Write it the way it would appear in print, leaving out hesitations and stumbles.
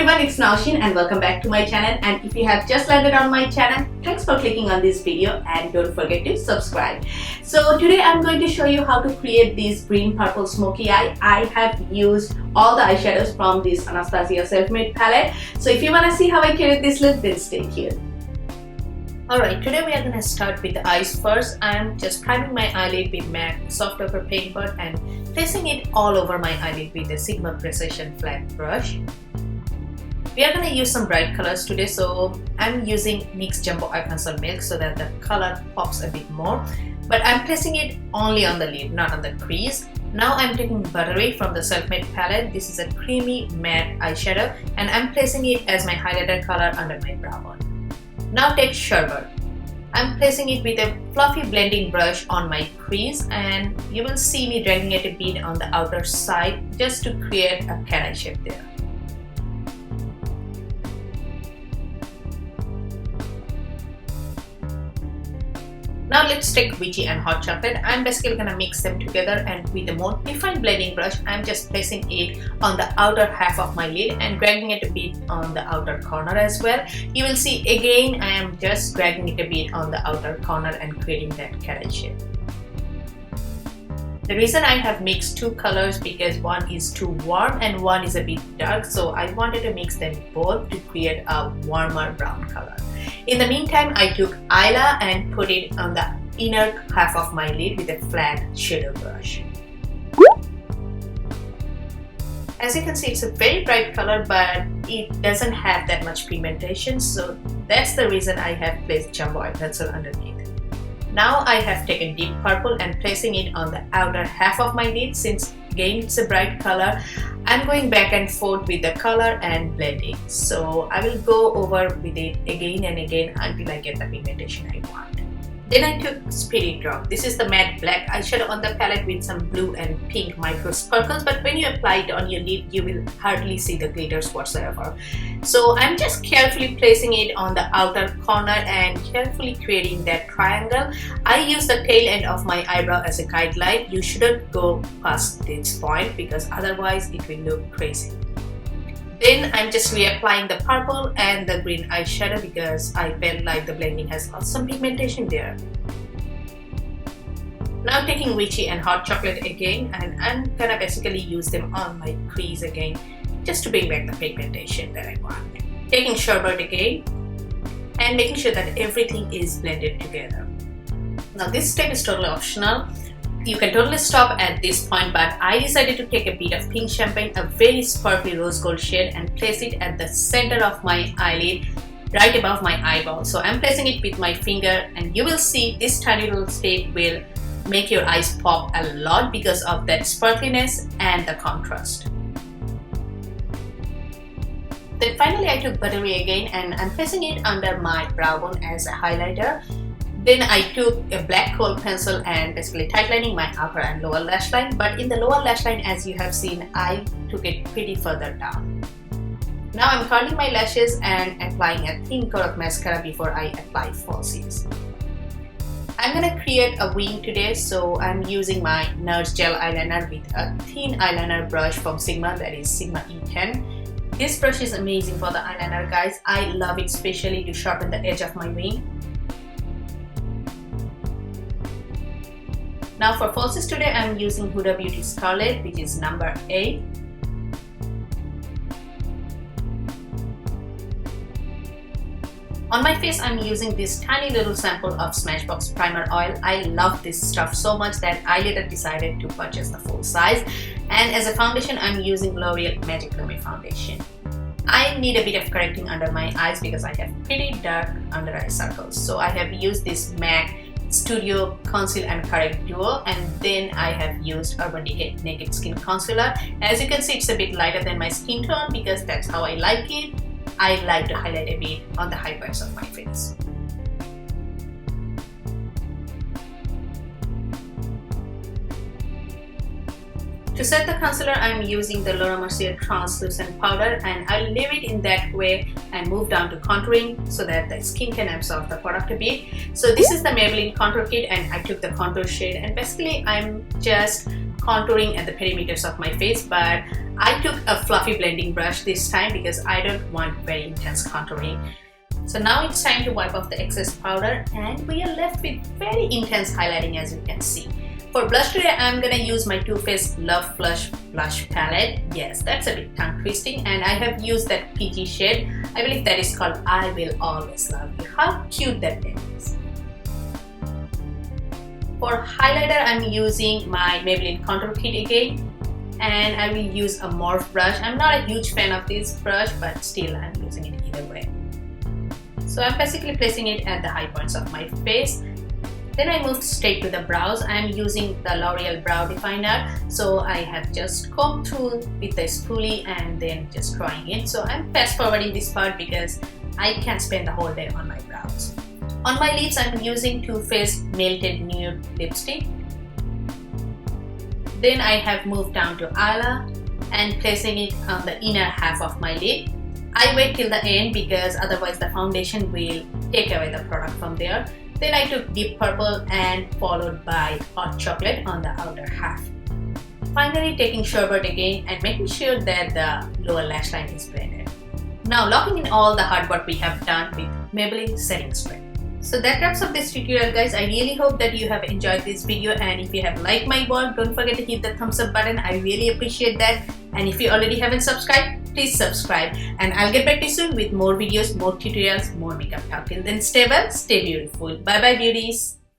everyone, it's Naushin and welcome back to my channel. And if you have just landed on my channel, thanks for clicking on this video and don't forget to subscribe. So today I'm going to show you how to create this green purple smoky eye. I have used all the eyeshadows from this Anastasia self-made palette. So if you want to see how I create this look, then stay tuned. Alright, today we are going to start with the eyes first. I am just priming my eyelid with M.A.C soft ochre paint pot and placing it all over my eyelid with a Sigma Precision flat brush. We are going to use some bright colors today, so I'm using NYX Jumbo Eye Pencil Milk so that the color pops a bit more. But I'm placing it only on the lid, not on the crease. Now I'm taking Buttery from the self-made palette. This is a creamy matte eyeshadow and I'm placing it as my highlighter color under my brow bone. Now take Sherbert. I'm placing it with a fluffy blending brush on my crease and you will see me dragging it a bit on the outer side just to create a cat eye shape there. Now let's take Witchy and hot chocolate. I'm basically gonna mix them together and with a more defined blending brush, I'm just placing it on the outer half of my lid and dragging it a bit on the outer corner as well. You will see again I am just dragging it a bit on the outer corner and creating that cat eye shape. The reason I have mixed two colors because one is too warm and one is a bit dark, so I wanted to mix them both to create a warmer brown color. In the meantime, I took Isla and put it on the inner half of my lid with a flat shadow brush. As you can see, it's a very bright color but it doesn't have that much pigmentation, so that's the reason I have placed Jumbo Eye Pencil underneath. Now I have taken deep purple and placing it on the outer half of my lid. Since again it's a bright color, I'm going back and forth with the color and blending. So I will go over with it again and again until I get the pigmentation I want. Then I took Spirit Drop. This is the matte black eyeshadow on the palette with some blue and pink micro sparkles, but when you apply it on your lid, you will hardly see the glitters whatsoever. So I'm just carefully placing it on the outer corner and carefully creating that triangle. I use the tail end of my eyebrow as a guideline. You shouldn't go past this point because otherwise it will look crazy. Then I'm just reapplying the purple and the green eyeshadow because I felt like the blending has lost some pigmentation there. Now taking Witchy and hot chocolate again, and I'm gonna basically use them on my crease again just to bring back the pigmentation that I want. Taking Sherbert again and making sure that everything is blended together. Now this step is totally optional. You can totally stop at this point, but I decided to take a bit of pink champagne, a very sparkly rose gold shade, and place it at the center of my eyelid, right above my eyeball. So I'm placing it with my finger and you will see this tiny little step will make your eyes pop a lot because of that sparkliness and the contrast. Then finally I took Buttery again and I'm placing it under my brow bone as a highlighter. Then I took a black kohl pencil and basically tightlining my upper and lower lash line, but in the lower lash line, as you have seen, I took it pretty further down. Now I'm curling my lashes and applying a thin coat of mascara before I apply falsies. I'm gonna create a wing today, so I'm using my NARS gel eyeliner with a thin eyeliner brush from Sigma, that is Sigma E10. This brush is amazing for the eyeliner, guys. I love it especially to sharpen the edge of my wing. Now for falsies today, I'm using Huda Beauty Scarlett, which is number 8. On my face, I'm using this tiny little sample of Smashbox Primer Oil. I love this stuff so much that I later decided to purchase the full size. And as a foundation, I'm using L'Oreal Magic Lumi foundation. I need a bit of correcting under my eyes because I have pretty dark under eye circles. So I have used this M.A.C Studio Conceal and Correct Duo, and then I have used Urban Decay Naked Skin Concealer. As you can see, it's a bit lighter than my skin tone because that's how I like it. I like to highlight a bit on the high parts of my face. To set the concealer, I'm using the Mercier translucent powder and I'll leave it in that way and move down to contouring so that the skin can absorb the product a bit. So this is the Maybelline contour kit and I took the contour shade and basically I'm just contouring at the perimeters of my face, but I took a fluffy blending brush this time because I don't want very intense contouring. So now it's time to wipe off the excess powder, and we are left with very intense highlighting, as you can see. For blush today, I'm gonna use my Too Faced Love Flush Blush Palette. Yes, that's a bit tongue twisting, and I have used that peachy shade. I believe that is called I Will Always Love You. How cute that is. For highlighter, I'm using my Maybelline Contour Kit again, and I will use a Morph brush. I'm not a huge fan of this brush, but still I'm using it either way. So I'm basically placing it at the high points of my face. Then I moved straight to the brows. I'm using the L'Oreal Brow Definer. So I have just combed through with the spoolie and then just drawing it. So I'm fast forwarding this part because I can't spend the whole day on my brows. On my lips, I'm using Too Faced Melted Nude lipstick. Then I have moved down to Isla and placing it on the inner half of my lip. I wait till the end because otherwise the foundation will take away the product from there. Then I took Deep Purple and followed by Hot Chocolate on the outer half. Finally taking Sherbert again and making sure that the lower lash line is blended. Now locking in all the hard work we have done with Maybelline Setting Spray. So that wraps up this tutorial, guys. I really hope that you have enjoyed this video, and if you have liked my work, don't forget to hit the thumbs up button. I really appreciate that. And if you already haven't subscribed, please subscribe, and I'll get back to you soon with more videos, more tutorials, more makeup talk. Till then, stay well, stay beautiful. Bye bye, beauties.